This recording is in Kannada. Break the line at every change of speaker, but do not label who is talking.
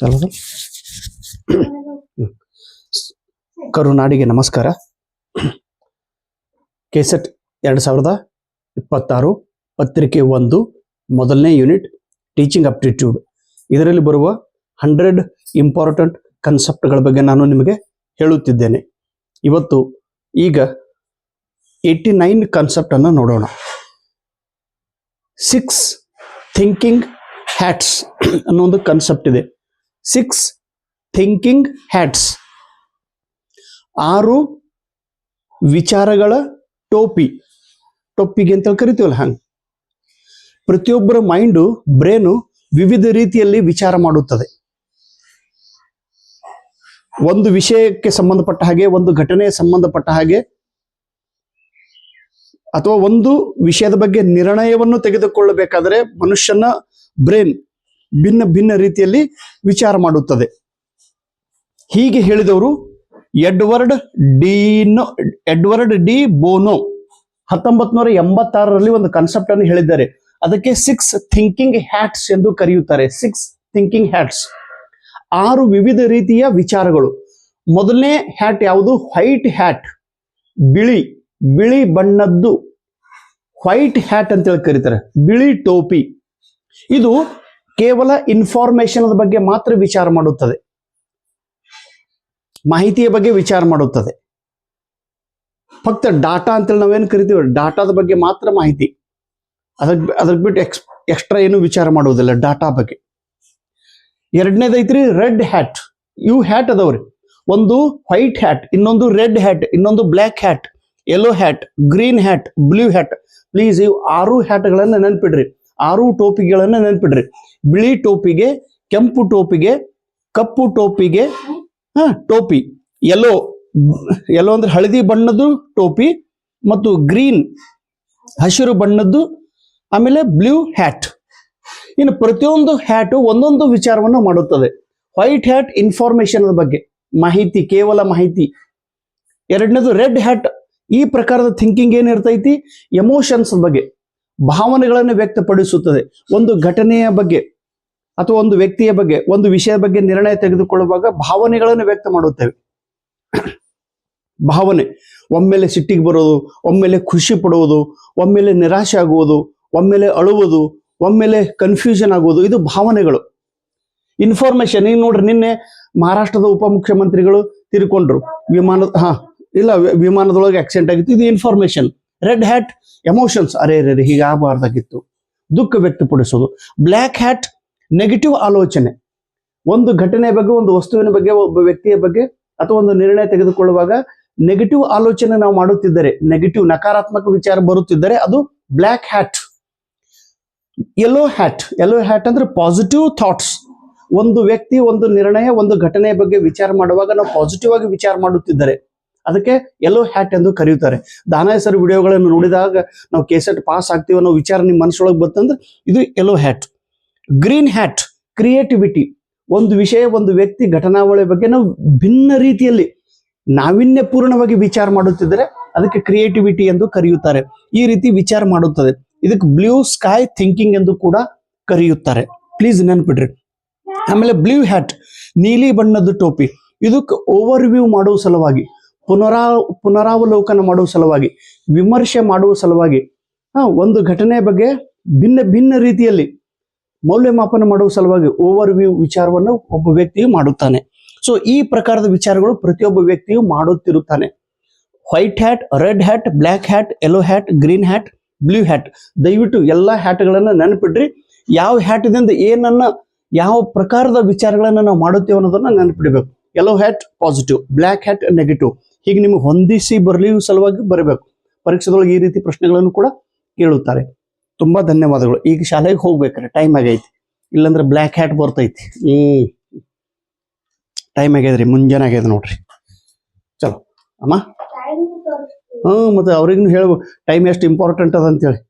ಅಲ್ವಾ? ಕರುನಾಡಿಗೆ ನಮಸ್ಕಾರ. ಕೆಸೆಟ್ 2026 ಪತ್ರಿಕೆ 1 ಮೊದಲನೇ ಯೂನಿಟ್ ಟೀಚಿಂಗ್ ಅಪ್ಟಿಟ್ಯೂಡ್. ಇದರಲ್ಲಿ ಬರುವ 100 ಇಂಪಾರ್ಟೆಂಟ್ ಕನ್ಸೆಪ್ಟ್ಗಳ ಬಗ್ಗೆ ನಾನು ನಿಮಗೆ ಹೇಳುತ್ತಿದ್ದೇನೆ. ಇವತ್ತು ಈಗ 89 ಕಾನ್ಸೆಪ್ಟ್ ಅನ್ನು ನೋಡೋಣ. 6 ಥಿಂಕಿಂಗ್ ಹ್ಯಾಟ್ಸ್ ಅನ್ನೋ ಒಂದು ಕಾನ್ಸೆಪ್ಟ್ ಇದೆ. 6 ಥಿಂಕಿಂಗ್ ಹ್ಯಾಟ್ಸ್, 6 ವಿಚಾರಗಳ ಟೋಪಿಗೆ ಅಂತ ಕರಿತೀವಲ್ಲ, ಹಂಗೆ ಪ್ರತಿಯೊಬ್ಬರ ಮೈಂಡು, ಬ್ರೇನು ವಿವಿಧ ರೀತಿಯಲ್ಲಿ ವಿಚಾರ ಮಾಡುತ್ತದೆ. ಒಂದು ವಿಷಯಕ್ಕೆ ಸಂಬಂಧಪಟ್ಟ ಹಾಗೆ, ಒಂದು ಘಟನೆಗೆ ಸಂಬಂಧಪಟ್ಟ ಹಾಗೆ, ಅಥವಾ ಒಂದು ವಿಷಯದ ಬಗ್ಗೆ ನಿರ್ಣಯವನ್ನು ತೆಗೆದುಕೊಳ್ಳಬೇಕಾದರೆ ಮನುಷ್ಯನ ಬ್ರೇನ್ ಭಿನ್ನ ಭಿನ್ನ ರೀತಿಯಲ್ಲಿ ವಿಚಾರ ಮಾಡುತ್ತದೆ. ಹೀಗೆ ಹೇಳಿದವರು ಎಡ್ವರ್ಡ್ ಡಿ ಬೋನೋ 1986ರಲ್ಲಿ ಒಂದು ಕಾನ್ಸೆಪ್ಟ್ ಅನ್ನು ಹೇಳಿದ್ದಾರೆ. ಅದಕ್ಕೆ 6 ಥಿಂಕಿಂಗ್ ಹ್ಯಾಟ್ಸ್ ಎಂದು ಕರೆಯುತ್ತಾರೆ. 6 ಥಿಂಕಿಂಗ್ ಹ್ಯಾಟ್ಸ್, 6 ವಿವಿಧ ರೀತಿಯ ವಿಚಾರಗಳು. ಮೊದಲನೇ ಹ್ಯಾಟ್ ಯಾವುದು? ವೈಟ್ ಹ್ಯಾಟ್, ಬಿಳಿ ಬಣ್ಣದ್ದು ವೈಟ್ ಹ್ಯಾಟ್ ಅಂತೇಳಿ ಕರೀತಾರೆ. ಬಿಳಿ ಟೋಪಿ. ಇದು ಕೇವಲ ಇನ್ಫಾರ್ಮೇಶನ್ ಬಗ್ಗೆ ಮಾತ್ರ ವಿಚಾರ ಮಾಡುತ್ತದೆ, ಮಾಹಿತಿಯ ಬಗ್ಗೆ ವಿಚಾರ ಮಾಡುತ್ತದೆ. ಫಕ್ತ ಡಾಟಾ ಅಂತೇಳಿ ನಾವೇನು ಕರಿತೀವಿ, ಡಾಟಾದ ಬಗ್ಗೆ ಮಾತ್ರ ಮಾಹಿತಿ. ಅದಕ್ಕೆ ಬಿಟ್ಟು ಎಕ್ಸ್ಟ್ರಾ ಏನು ವಿಚಾರ ಮಾಡುವುದಿಲ್ಲ ಡಾಟಾ ಬಗ್ಗೆ. ಎರಡನೇದೈತ್ರಿ ರೆಡ್ ಹ್ಯಾಟ್. ಇವು ಹ್ಯಾಟ್ ಅದಾವ್ರಿ. ಒಂದು ವೈಟ್ ಹ್ಯಾಟ್, ಇನ್ನೊಂದು ರೆಡ್ ಹ್ಯಾಟ್, ಇನ್ನೊಂದು black hat, yellow hat, green hat, blue hat. Please ಇವು 6 ಹ್ಯಾಟ್ಗಳನ್ನು ನೆನ್ಪಿಡ್ರಿ, 6 ಟೋಪಿಗಳನ್ನು ನೆನ್ಪಿಡ್ರಿ. ಬಿಳಿ ಟೋಪಿಗೆ, ಕೆಂಪು ಟೋಪಿಗೆ, ಕಪ್ಪು ಟೋಪಿಗೆ ಟೋಪಿ, ಯೆಲ್ಲೋ ಅಂದ್ರೆ ಹಳದಿ ಬಣ್ಣದ್ದು ಟೋಪಿ, ಮತ್ತು ಗ್ರೀನ್ ಹಸಿರು ಬಣ್ಣದ್ದು, ಆಮೇಲೆ ಬ್ಲೂ ಹ್ಯಾಟ್. ಇನ್ನು ಪ್ರತಿಯೊಂದು ಹ್ಯಾಟು ಒಂದೊಂದು ವಿಚಾರವನ್ನು ಮಾಡುತ್ತದೆ. ವೈಟ್ ಹ್ಯಾಟ್ ಇನ್ಫಾರ್ಮೇಶನ್ ಬಗ್ಗೆ, ಮಾಹಿತಿ, ಕೇವಲ ಮಾಹಿತಿ. ಎರಡನೇದು ರೆಡ್ ಹ್ಯಾಟ್. ಈ ಪ್ರಕಾರದ ಥಿಂಕಿಂಗ್ ಏನಿರ್ತೈತಿ? ಎಮೋಷನ್ಸ್ ಬಗ್ಗೆ, ಭಾವನೆಗಳನ್ನು ವ್ಯಕ್ತಪಡಿಸುತ್ತದೆ. ಒಂದು ಘಟನೆಯ ಬಗ್ಗೆ ಅಥವಾ ಒಂದು ವ್ಯಕ್ತಿಯ ಬಗ್ಗೆ, ಒಂದು ವಿಷಯದ ಬಗ್ಗೆ ನಿರ್ಣಯ ತೆಗೆದುಕೊಳ್ಳುವಾಗ ಭಾವನೆಗಳನ್ನು ವ್ಯಕ್ತ ಮಾಡುತ್ತೇವೆ. ಭಾವನೆ ಒಮ್ಮೆಲೆ ಸಿಟ್ಟಿಗೆ ಬರೋದು, ಒಮ್ಮೆಲೆ ಖುಷಿ ಪಡುವುದು, ಒಮ್ಮೆಲೆ ನಿರಾಶೆ ಆಗುವುದು, ಒಮ್ಮೆಲೆ ಅಳುವುದು, ಒಮ್ಮೆಲೆ ಕನ್ಫ್ಯೂಷನ್ ಆಗುವುದು. ಇದು ಭಾವನೆಗಳು. ಇನ್ಫಾರ್ಮೇಶನ್, ಈಗ ನೋಡ್ರಿ, ನಿನ್ನೆ ಮಹಾರಾಷ್ಟ್ರದ ಉಪಮುಖ್ಯಮಂತ್ರಿಗಳು ತೀರಿಕೊಂಡ್ರು. ವಿಮಾನದೊಳಗೆ ಆಕ್ಸಿಡೆಂಟ್ ಆಗಿತ್ತು. ಇದು ಇನ್ಫಾರ್ಮೇಶನ್. ರೆಡ್ ಹ್ಯಾಟ್ ಎಮೋಷನ್ಸ್, ಅರೆ ಹೀಗಾಗಬಾರ್ದಾಗಿತ್ತು, ದುಃಖ ವ್ಯಕ್ತಪಡಿಸೋದು. ಬ್ಲ್ಯಾಕ್ ಹ್ಯಾಟ್ ನೆಗೆಟಿವ್ ಆಲೋಚನೆ. ಒಂದು ಘಟನೆಯ ಬಗ್ಗೆ, ಒಂದು ವಸ್ತುವಿನ ಬಗ್ಗೆ, ಒಬ್ಬ ವ್ಯಕ್ತಿಯ ಬಗ್ಗೆ ಅಥವಾ ಒಂದು ನಿರ್ಣಯ ತೆಗೆದುಕೊಳ್ಳುವಾಗ ನೆಗೆಟಿವ್ ಆಲೋಚನೆ ನಾವು ಮಾಡುತ್ತಿದ್ದರೆ, ನೆಗೆಟಿವ್ ನಕಾರಾತ್ಮಕ ವಿಚಾರ ಬರುತ್ತಿದ್ದರೆ ಅದು ಬ್ಲ್ಯಾಕ್ ಹ್ಯಾಟ್. ಯೆಲ್ಲೋ ಹ್ಯಾಟ್ ಅಂದ್ರೆ ಪಾಸಿಟಿವ್ ಥಾಟ್ಸ್. ಒಂದು ವ್ಯಕ್ತಿ, ಒಂದು ನಿರ್ಣಯ, ಒಂದು ಘಟನೆಯ ಬಗ್ಗೆ ವಿಚಾರ ಮಾಡುವಾಗ ನಾವು ಪಾಸಿಟಿವ್ ಆಗಿ ವಿಚಾರ ಮಾಡುತ್ತಿದ್ದರೆ ಅದಕ್ಕೆ ಯೆಲ್ಲೋ ಹ್ಯಾಟ್ ಎಂದು ಕರೆಯುತ್ತಾರೆ. ದಾನ ಸರ್ ವಿಡಿಯೋಗಳನ್ನು ನೋಡಿದಾಗ ನಾವು ಕೆಸೆಟ್ ಪಾಸ್ ಆಗ್ತೀವಿ ಅನ್ನೋ ವಿಚಾರ ನಿಮ್ಮ ಮನಸ್ಸೊಳಗೆ ಬಂತಂದ್ರೆ ಇದು yellow hat. Green hat creativity. ಒಂದು ವಿಷಯ, ಒಂದು ವ್ಯಕ್ತಿ, ಘಟನಾವಳಿ ಬಗ್ಗೆ ನಾವು ಭಿನ್ನ ರೀತಿಯಲ್ಲಿ ನಾವಿನ್ಯಪೂರ್ಣವಾಗಿ ವಿಚಾರ ಮಾಡುತ್ತಿದ್ದರೆ ಅದಕ್ಕೆ ಕ್ರಿಯೇಟಿವಿಟಿ ಎಂದು ಕರೆಯುತ್ತಾರೆ. ಈ ರೀತಿ ವಿಚಾರ ಮಾಡುತ್ತದೆ. ಇದಕ್ಕೆ ಬ್ಲೂ ಸ್ಕೈ ಥಿಂಕಿಂಗ್ ಎಂದು ಕೂಡ ಕರೆಯುತ್ತಾರೆ. ಪ್ಲೀಸ್ ನೆನ್ಪಿಡ್ರಿ. ಆಮೇಲೆ ಬ್ಲೂ ಹ್ಯಾಟ್, ನೀಲಿ ಬಣ್ಣದ ಟೋಪಿ. ಇದಕ್ಕೆ ಓವರ್ ವ್ಯೂ ಮಾಡುವ ಸಲುವಾಗಿ, ಪುನರಾವಲೋಕನ ಮಾಡುವ ಸಲುವಾಗಿ, ವಿಮರ್ಶೆ ಮಾಡುವ ಸಲುವಾಗಿ, ಒಂದು ಘಟನೆಯ ಬಗ್ಗೆ ಭಿನ್ನ ಭಿನ್ನ ರೀತಿಯಲ್ಲಿ ಮೌಲ್ಯಮಾಪನ ಮಾಡುವ ಸಲುವಾಗಿ ಓವರ್ ವ್ಯೂ ವಿಚಾರವನ್ನು ಒಬ್ಬ ವ್ಯಕ್ತಿಯು ಮಾಡುತ್ತಾನೆ. ಸೊ ಈ ಪ್ರಕಾರದ ವಿಚಾರಗಳು ಪ್ರತಿಯೊಬ್ಬ ವ್ಯಕ್ತಿಯು ಮಾಡುತ್ತಿರುತ್ತಾನೆ. White hat, red hat, black hat, yellow hat, green hat, blue hat. ದಯವಿಟ್ಟು ಎಲ್ಲ ಹ್ಯಾಟ್ಗಳನ್ನು ನೆನಪಿಡ್ರಿ. ಯಾವ ಹ್ಯಾಟ್ದಿಂದ ಏನನ್ನ, ಯಾವ ಪ್ರಕಾರದ ವಿಚಾರಗಳನ್ನು ನಾವು ಮಾಡುತ್ತೇವೆ ಅನ್ನೋದನ್ನ ನೆನಪಿಡಬೇಕು. Yellow hat positive, black hat negative. ಹೀಗೆ ನಿಮಗೆ ಹೊಂದಿಸಿ ಬರಲಿ ಸಲುವಾಗಿ ಬರಬೇಕು. ಪರೀಕ್ಷೆದೊಳಗೆ ಈ ರೀತಿ ಪ್ರಶ್ನೆಗಳನ್ನು ಕೂಡ ಕೇಳುತ್ತಾರೆ. ತುಂಬಾ ಧನ್ಯವಾದಗಳು. ಈಗ ಶಾಲೆಗೆ ಹೋಗ್ಬೇಕ್ರೆ ಟೈಮ್ ಆಗೈತಿ, ಇಲ್ಲಾಂದ್ರೆ ಬ್ಲ್ಯಾಕ್ ಹ್ಯಾಟ್ ಬರ್ತೈತಿ. ಟೈಮ್ ಆಗ್ಯದ್ರಿ, ಮುಂಜಾನೆ ಆಗ್ಯದ ನೋಡ್ರಿ. ಚಲೋ ಅಮ್ಮ. ಮತ್ತೆ ಅವ್ರಿಗೂ ಹೇಳ್ಬೇಕು ಟೈಮ್ ಎಷ್ಟು ಇಂಪಾರ್ಟೆಂಟ್ ಅದ ಅಂತೇಳಿ.